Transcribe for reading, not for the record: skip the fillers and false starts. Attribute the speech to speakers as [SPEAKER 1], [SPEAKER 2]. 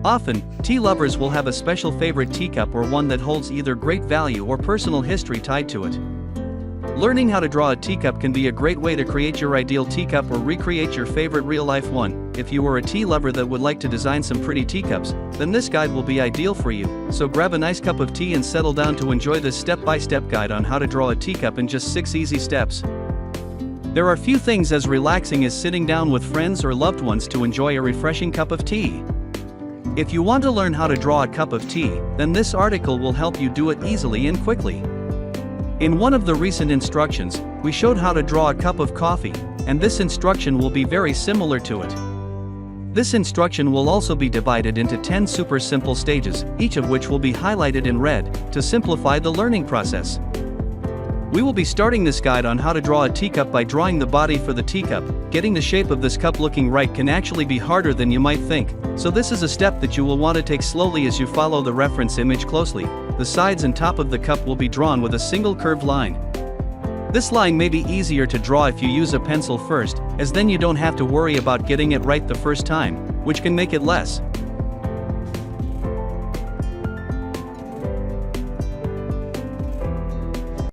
[SPEAKER 1] Often, tea lovers will have a special favorite teacup or one that holds either great value or personal history tied to it. Learning how to draw a teacup can be a great way to create your ideal teacup or recreate your favorite real-life one. If you are a tea lover that would like to design some pretty teacups, then this guide will be ideal for you. So grab a nice cup of tea and settle down to enjoy this step-by-step guide on how to draw a teacup in just 6 easy steps. There are few things as relaxing as sitting down with friends or loved ones to enjoy a refreshing cup of tea. If you want to learn how to draw a cup of tea, then this article will help you do it easily and quickly. In one of the recent instructions, we showed how to draw a cup of coffee, and this instruction will be very similar to it. This instruction will also be divided into 10 super simple stages, each of which will be highlighted in red, to simplify the learning process. We will be starting this guide on how to draw a teacup by drawing the body for the teacup. Getting the shape of this cup looking right can actually be harder than you might think, so this is a step that you will want to take slowly as you follow the reference image closely. The sides and top of the cup will be drawn with a single curved line. This line may be easier to draw if you use a pencil first, as then you don't have to worry about getting it right the first time, which can make it less